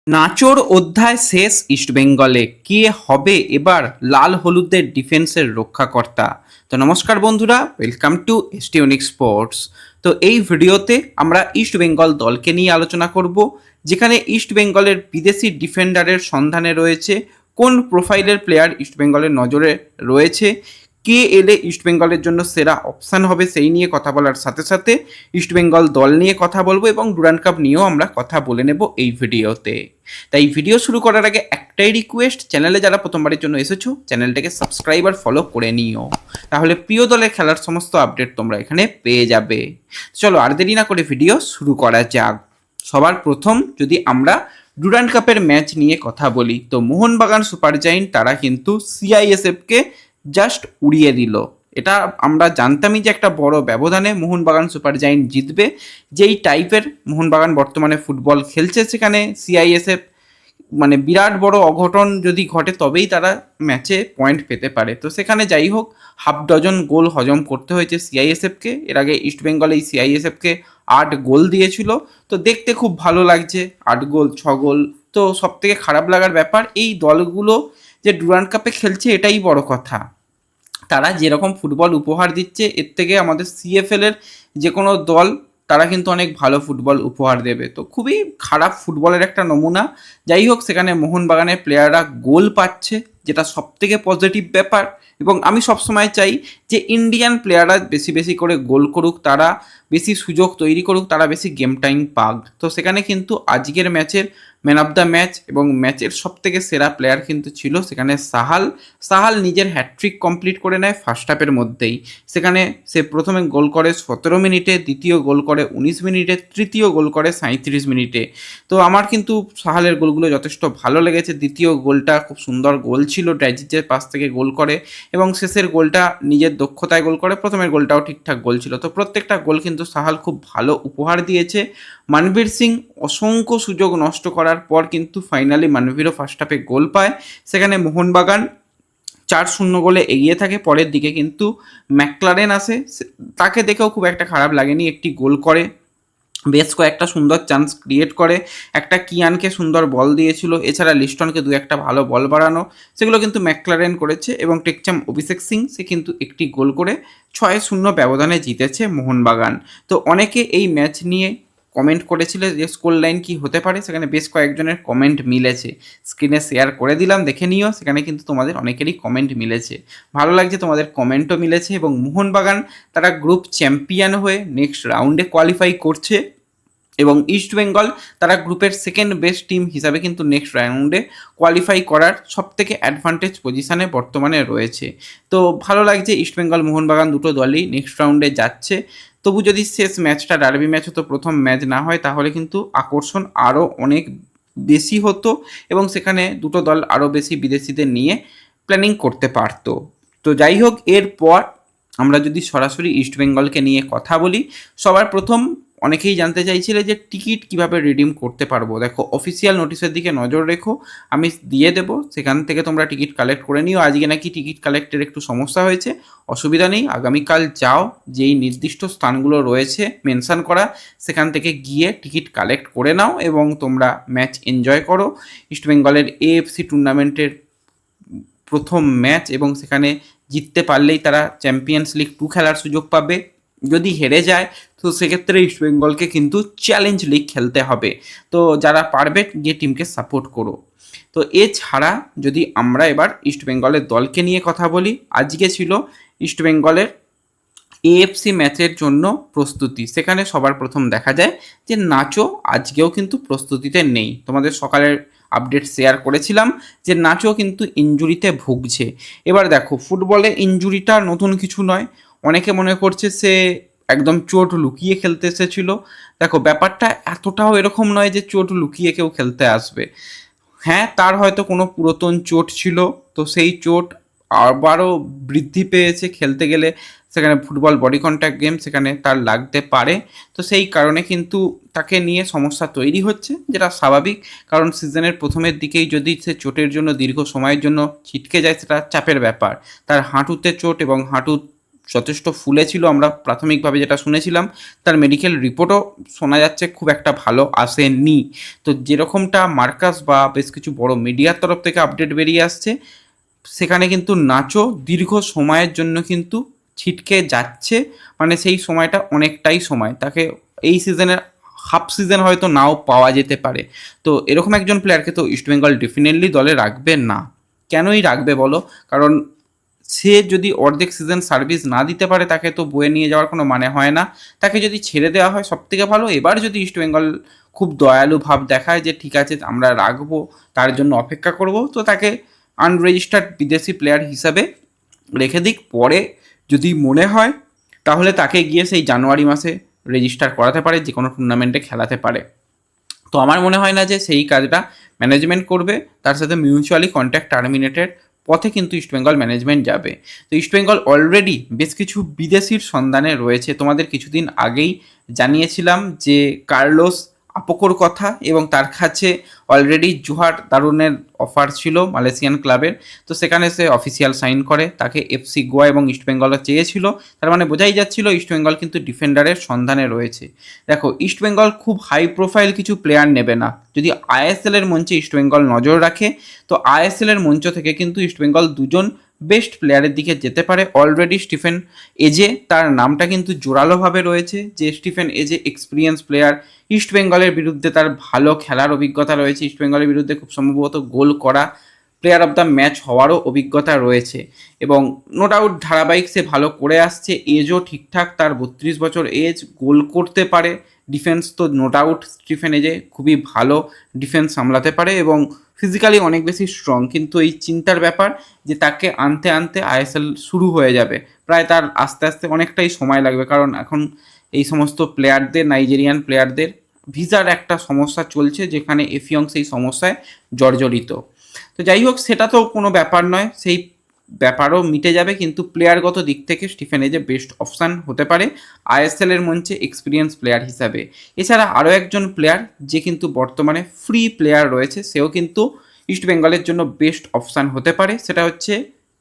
নাচোর অধ্যায় শেষ ইস্টবেঙ্গলে। কে হবে এবার লাল হলুদের ডিফেন্সের রক্ষাকর্তা? তো নমস্কার বন্ধুরা, ওয়েলকাম টু এসটিউনিক স্পোর্টস। তো এই ভিডিওতে আমরা ইস্টবেঙ্গল দলকে নিয়ে আলোচনা করব, যেখানে ইস্টবেঙ্গলের বিদেশি ডিফেন্ডারের সন্ধানে রয়েছে কোন প্রোফাইলের প্লেয়ার ইস্টবেঙ্গলের নজরে রয়েছে, কে এলে ইস্টবেঙ্গলের জন্য সেরা অপশান হবে সেই নিয়ে কথা বলার সাথে সাথে ইস্টবেঙ্গল দল নিয়ে কথা বলবো এবং ডুরান্ড কাপ নিয়েও আমরা কথা বলে নেব এই ভিডিওতে। তাই ভিডিও শুরু করার আগে একটাই রিকোয়েস্ট, চ্যানেলে যারা প্রথমবারের জন্য এসেছো চ্যানেলটাকে সাবস্ক্রাইব আর ফলো করে নিও, তাহলে প্রিয় দলের খেলার সমস্ত আপডেট তোমরা এখানে পেয়ে যাবে। চলো আর দেরি না করে ভিডিও শুরু করা যাক। সবার প্রথম যদি আমরা ডুরান্ড কাপের ম্যাচ নিয়ে কথা বলি, তো মোহনবাগান সুপার জায়েন্ট তারা কিন্তু সিআইএসএফকে জাস্ট উড়িয়ে দিল। এটা আমরা জানতামই যে একটা বড় ব্যবধানে মোহনবাগান সুপার জায়েন্ট জিতবে। যেই টাইপের মোহনবাগান বর্তমানে ফুটবল খেলছে, সেখানে সিআইএসএফ মানে বিরাট বড় অঘটন যদি ঘটে তবেই তারা ম্যাচে পয়েন্ট পেতে পারে। তো সেখানে যাই হোক, হাফ ডজন গোল হজম করতে হয়েছে সিআইএসএফকে। এর আগে ইস্টবেঙ্গল এই সিআইএসএফকে 8 গোল দিয়েছিল। তো দেখতে খুব ভালো লাগছে, 8 গোল 6 গোল। তো সব থেকে খারাপ লাগার ব্যাপার, এই দলগুলো যে ডুরান্ড কাপে খেলছে এটাই বড় কথা। তারা যেরকম ফুটবল উপহার দিচ্ছে, এর থেকে আমাদের সিএফএল এর যে কোনো দল তারা কিন্তু অনেক ভালো ফুটবল উপহার দেবে। তো খুবই খারাপ ফুটবলের একটা নমুনা। যাই হোক, সেখানে মোহনবাগানের প্লেয়াররা গোল পাচ্ছে, যেটা সব থেকে পজিটিভ ব্যাপার। এবং আমি সবসময় চাই যে ইন্ডিয়ান প্লেয়াররা বেশি বেশি করে গোল করুক, তারা বেশি সুযোগ তৈরি করুক, তারা বেশি গেম টাইম পাক। তো সেখানে কিন্তু আজকের ম্যাচের ম্যান অফ দ্য ম্যাচ এবং ম্যাচের সব থেকে সেরা প্লেয়ার কিন্তু ছিল সেখানে সাহাল। সাহাল নিজের হ্যাটট্রিক কমপ্লিট করে নেয় ফার্স্ট হাফের মধ্যেই। সেখানে সে প্রথমে গোল করে 17 মিনিটে, দ্বিতীয় গোল করে 19 মিনিটে, তৃতীয় গোল করে 37 মিনিটে। তো আমার কিন্তু সাহালের গোলগুলো যথেষ্ট ভালো লেগেছে। দ্বিতীয় গোলটা খুব সুন্দর গোল ছিল, ড্রাইজিচের পাশ থেকে গোল করে, এবং শেষের গোলটা নিজের দক্ষতায় গোল করে। প্রথমের গোলটাও ঠিকঠাক গোল ছিল। তো প্রত্যেকটা গোল কিন্তু সাহাল খুব ভালো উপহার দিয়েছে। মানবীর সিং অসংখ্য সুযোগ নষ্ট করার পর কিন্তু ফাইনালি মানবীরও ফার্স্ট হাফে গোল পায়। সেখানে মোহনবাগান 4-0 গোলে এগিয়ে থাকে। পরের দিকে কিন্তু ম্যাকলারেন আসে, তাকে দেখেও খুব একটা খারাপ লাগেনি, একটি গোল করে, বেশ কয়েকটা সুন্দর চান্স ক্রিয়েট করে। একটা কিয়ানকে সুন্দর বল দিয়েছিল, এছাড়া লিস্টনকে দু একটা ভালো বল বাড়ানো, সেগুলো কিন্তু ম্যাকলারেন করেছে। এবং টেকচাম অভিষেক সিং সে কিন্তু একটি গোল করে 6-0 ব্যবধানে জিতেছে মোহনবাগান। তো অনেকে এই ম্যাচ নিয়ে কমেন্ট করেছিল যে স্কোর লাইন কী হতে পারে, সেখানে বেশ কয়েকজনের কমেন্ট মিলেছে, স্ক্রিনে শেয়ার করে দিলাম, দেখে নিও। সেখানে কিন্তু তোমাদের অনেকেরই কমেন্ট মিলেছে, ভালো লাগছে, তোমাদের কমেন্টও মিলেছে। এবং মোহনবাগান তারা গ্রুপ চ্যাম্পিয়ন হয়ে নেক্সট রাউন্ডে কোয়ালিফাই করছে, এবং ইস্টবেঙ্গল তারা গ্রুপের সেকেন্ড বেস্ট টিম হিসাবে কিন্তু নেক্সট রাউন্ডে কোয়ালিফাই করার সবথেকে অ্যাডভান্টেজ পজিশানে বর্তমানে রয়েছে। তো ভালো লাগছে, ইস্টবেঙ্গল মোহনবাগান দুটো দলই নেক্সট রাউন্ডে যাচ্ছে। তবু যদি শেষ ম্যাচটা ডার্বি ম্যাচ হতো, প্রথম ম্যাচ না হয়, তাহলে কিন্তু আকর্ষণ আরও অনেক বেশি হতো, এবং সেখানে দুটো দল আরও বেশি বিদেশিদের নিয়ে প্ল্যানিং করতে পারতো। তো যাই হোক, এরপর আমরা যদি সরাসরি ইস্টবেঙ্গলকে নিয়ে কথা বলি, সবার প্রথম অনেকেই জানতে চাইছিলে যে টিকিট কিভাবে রিডিম করতে পারবো। দেখো, অফিসিয়াল নোটিশের দিকে নজর রেখো, আমি দিয়ে দেবো, সেখান থেকে তোমরা টিকিট কালেক্ট করে নিও। আজকে নাকি টিকিট কালেক্টের একটু সমস্যা হয়েছে, অসুবিধা নেই, আগামীকাল যাও, যেই নির্দিষ্ট স্থানগুলো রয়েছে মেনশান করা, সেখান থেকে গিয়ে টিকিট কালেক্ট করে নাও এবং তোমরা ম্যাচ এনজয় করো। ইস্টবেঙ্গলের এএফসি টুর্নামেন্টের প্রথম ম্যাচ, এবং সেখানে জিততে পারলেই তারা চ্যাম্পিয়ন্স লিগ 2 খেলার সুযোগ পাবে। যদি হেরে যায় তো সেক্ষেত্রে ইস্টবেঙ্গলকে কিন্তু চ্যালেঞ্জ লিগ খেলতে হবে। তো যারা পারবে গিয়ে টিমকে সাপোর্ট করো। তো এছাড়া যদি আমরা এবার ইস্টবেঙ্গলের দলকে নিয়ে কথা বলি, আজকে ছিল ইস্টবেঙ্গলের এএফসি ম্যাচের জন্য প্রস্তুতি। সেখানে সবার প্রথম দেখা যায় যে নাচো আজকেও কিন্তু প্রস্তুতিতে নেই। তোমাদের সকালের আপডেট শেয়ার করেছিলাম যে নাচো কিন্তু ইনজুরিতে ভুগছে। এবার দেখো, ফুটবলে ইনজুরিটা নতুন কিছু নয়, অনেকে মনে করছে সে একদম চোট লুকিয়ে খেলতে এসেছিল। দেখো, ব্যাপারটা এতটাও এরকম নয় যে চোট লুকিয়ে কেউ খেলতে আসবে। হ্যাঁ, তার হয়তো কোনো পুরাতন চোট ছিল, তো সেই চোট আবারও বৃদ্ধি পেয়েছে খেলতে গেলে, সেখানে ফুটবল বডি কন্ট্যাক্ট গেম, সেখানে তার লাগতে পারে। তো সেই কারণে কিন্তু তাকে নিয়ে সমস্যা তৈরি হচ্ছে, যেটা স্বাভাবিক, কারণ সিজনের প্রথমের দিকেই যদি সে চোটের জন্য দীর্ঘ সময়ের জন্য ছিটকে যায়, সেটা চাপের ব্যাপার। তার হাঁটুতে চোট, এবং হাঁটু যথেষ্ট ফুলেছিল, আমরা প্রাথমিকভাবে যেটা শুনেছিলাম। তার মেডিকেল রিপোর্টও শোনা যাচ্ছে খুব একটা ভালো আসেনি। তো যেরকমটা মার্কাস বা বেশ কিছু বড় মিডিয়ার তরফ থেকে আপডেট বেরিয়ে আসছে, সেখানে কিন্তু নাচো দীর্ঘ সময়ের জন্য কিন্তু ছিটকে যাচ্ছে, মানে সেই সময়টা অনেকটাই সময়, তাকে এই সিজনের হাফ সিজন হয়তো নাও পাওয়া যেতে পারে। তো এরকম একজন প্লেয়ারকে তো ইস্টবেঙ্গল ডেফিনেটলি দলে রাখবে না। কেনই রাখবে বলো? কারণ সে যদি অর্ধেক সিজন সার্ভিস না দিতে পারে, তাকে তো বয়ে নিয়ে যাওয়ার কোনো মানে হয় না। তাকে যদি ছেড়ে দেওয়া হয় সবথেকে ভালো। এবার যদি ইস্টবেঙ্গল খুব দয়ালু ভাব দেখায় যে ঠিক আছে আমরা রাখবো, তার জন্য অপেক্ষা করব, তো তাকে আনরেজিস্টার্ড বিদেশি প্লেয়ার হিসাবে রেখে দিক। পরে যদি মনে হয় তাহলে তাকে গিয়ে সেই জানুয়ারি মাসে রেজিস্টার করাতে পারে, যে কোনো টুর্নামেন্টে খেলাতে পারে। তো আমার মনে হয় না যে সেই কাজটা ম্যানেজমেন্ট করবে। তার সাথে মিউচুয়ালি কন্ট্যাক্ট টার্মিনেটের পথে কিন্তু ইস্টবেঙ্গল ম্যানেজমেন্ট যাবে। তো ইস্টবেঙ্গল অলরেডি বেশ কিছু বিদেশির সন্ধানে রয়েছে। তোমাদের কিছুদিন আগেই জানিয়েছিলাম যে কার্লোস আপোকোর কথা, এবং তার কাছে অলরেডি জোহার দারুনের অফার ছিল মালয়েশিয়ান ক্লাবের। তো সেখানে সে অফিসিয়াল সাইন করে, তাকে এফসি গোয়া এবং ইস্টবেঙ্গলও চেয়েছিল। তার মানে বোঝাই যাচ্ছিল ইস্টবেঙ্গল কিন্তু ডিফেন্ডারের সন্ধানে রয়েছে। দেখো, ইস্টবেঙ্গল খুব হাই প্রোফাইল কিছু প্লেয়ার নেবে না। যদি আইএসএল এর মঞ্চে ইস্টবেঙ্গল নজর রাখে, তো আইএসএল এর মঞ্চ থেকে কিন্তু ইস্টবেঙ্গল দুজন বেস্ট প্লেয়ারের দিকে যেতে পারে। অলরেডি স্টিফেন এজে, তার নামটা কিন্তু জোরালোভাবে রয়েছে যে স্টিফেন এজে এক্সপিরিয়েন্স প্লেয়ার। ইস্টবেঙ্গলের বিরুদ্ধে তার ভালো খেলার অভিজ্ঞতা রয়েছে, ইস্টবেঙ্গলের বিরুদ্ধে খুব সম্ভবত গোল করা, প্লেয়ার অফ দ্য ম্যাচ হওয়ারও অভিজ্ঞতা রয়েছে, এবং নো ডাউট ধারাবাহিক সে ভালো করে আসছে। এজও ঠিকঠাক, তার 32 বছর এজ, গোল করতে পারে। ডিফেন্স তো নো ডাউট স্টিফেন এজে খুবই ভালো ডিফেন্স সামলাতে পারে এবং ফিজিক্যালি অনেক বেশি স্ট্রং। কিন্তু এই চিন্তার ব্যাপার যে তাকে আনতে আনতে আইএসএল শুরু হয়ে যাবে, প্রায় তার আস্তে আস্তে অনেকটাই সময় লাগবে। কারণ এখন এই সমস্ত প্লেয়ারদের, নাইজেরিয়ান প্লেয়ারদের ভিসার একটা সমস্যা চলছে, যেখানে এফিয়ং সেই সমস্যায় জর্জরিত। তো যাই হোক, সেটা তো কোনো ব্যাপার নয়, সেই ব্যাপারও মিটে যাবে। কিন্তু প্লেয়ারগত দিক থেকে স্টিফেন এজে বেস্ট অপশান হতে পারে আইএসএল এর মঞ্চে এক্সপিরিয়েন্স প্লেয়ার হিসাবে। এছাড়া আরও একজন প্লেয়ার যে কিন্তু বর্তমানে ফ্রি প্লেয়ার রয়েছে, সেও কিন্তু ইস্টবেঙ্গলের জন্য বেস্ট অপশান হতে পারে, সেটা হচ্ছে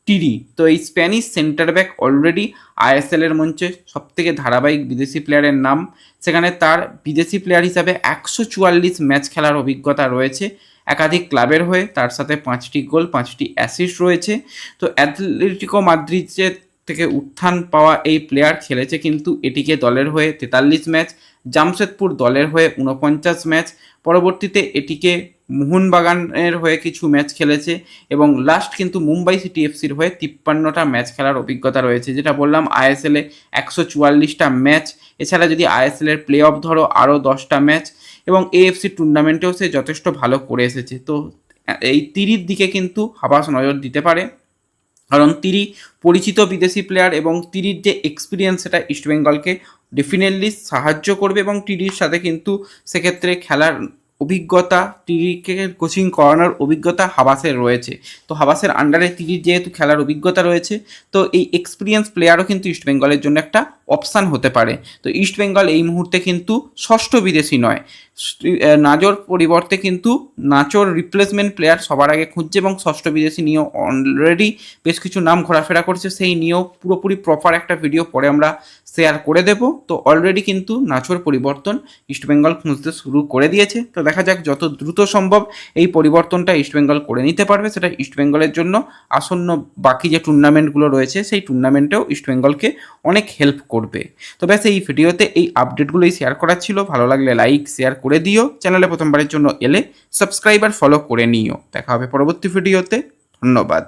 টিরি। তো এই Spanish centre back already ISL এর মঞ্চে সবথেকে ধারাবাহিক বিদেশি প্লেয়ারের নাম। সেখানে তার বিদেশি প্লেয়ার হিসাবে 144 ম্যাচ খেলার অভিজ্ঞতা রয়েছে একাধিক ক্লাবের হয়ে। তার সাথে 5টি গোল, 5টি অ্যাসিস্ট রয়েছে। তো অ্যাথলেটিকো মাদ্রিদের থেকে উত্থান পাওয়া এই প্লেয়ার খেলেছে কিন্তু এটিকে দলের হয়ে 43 ম্যাচ, জামশেদপুর দলের হয়ে 49 ম্যাচ, পরবর্তীতে এটিকে মোহনবাগানের হয়ে কিছু ম্যাচ খেলেছে, এবং লাস্ট কিন্তু মুম্বাই সিটি এফসির হয়ে 53টা ম্যাচ খেলার অভিজ্ঞতা রয়েছে। যেটা বললাম, আইএসএলে 144টা ম্যাচ। এছাড়া যদি আইএসএলের প্লে অফ ধরো, আরও 10টা ম্যাচ, এবং এএফসি টুর্নামেন্টেও সে যথেষ্ট ভালো করে এসেছে। তো এই তিরির দিকে কিন্তু হাবাস নজর দিতে পারে, কারণ তিরি পরিচিত বিদেশি প্লেয়ার, এবং তিরির যে এক্সপিরিয়েন্স সেটা ইস্টবেঙ্গলকে ডেফিনেটলি সাহায্য করবে। এবং টিরির সাথে কিন্তু সেক্ষেত্রে খেলার অভিজ্ঞতা, টিরিকে কোচিং করানোর অভিজ্ঞতা হাবাসের রয়েছে। তো হাবাসের আন্ডারে তিরির যেহেতু খেলার অভিজ্ঞতা রয়েছে, তো এই এক্সপিরিয়েন্স প্লেয়ারও কিন্তু ইস্টবেঙ্গলের জন্য একটা অপশান হতে পারে। তো ইস্টবেঙ্গল এই মুহূর্তে কিন্তু ষষ্ঠ বিদেশি নয়, নাজোর পরিবর্তে কিন্তু নাচোর রিপ্লেসমেন্ট প্লেয়ার সবার আগে খুঁজছে, এবং ষষ্ঠ বিদেশি নিয়েও অলরেডি বেশ কিছু নাম ঘোরাফেরা করছে। সেই নিয়েও পুরোপুরি প্রপার একটা ভিডিও পরে আমরা শেয়ার করে দেব। তো অলরেডি কিন্তু নাচোর পরিবর্তন ইস্টবেঙ্গল খুঁজতে শুরু করে দিয়েছে। তো দেখা যাক যত দ্রুত সম্ভব এই পরিবর্তনটা ইস্টবেঙ্গল করে নিতে পারবে, সেটা ইস্টবেঙ্গলের জন্য আসন্ন বাকি যে টুর্নামেন্টগুলো রয়েছে সেই টুর্নামেন্টেও ইস্টবেঙ্গলকে অনেক হেল্প করবে। তো ব্যাস এই ভিডিওতে এই আপডেটগুলোই শেয়ার করার ছিল। ভালো লাগলে লাইক শেয়ার করে দিও, চ্যানেলে প্রথমবারের জন্য এলে সাবস্ক্রাইব আর ফলো করে নিও। দেখা হবে পরবর্তী ভিডিওতে। ধন্যবাদ।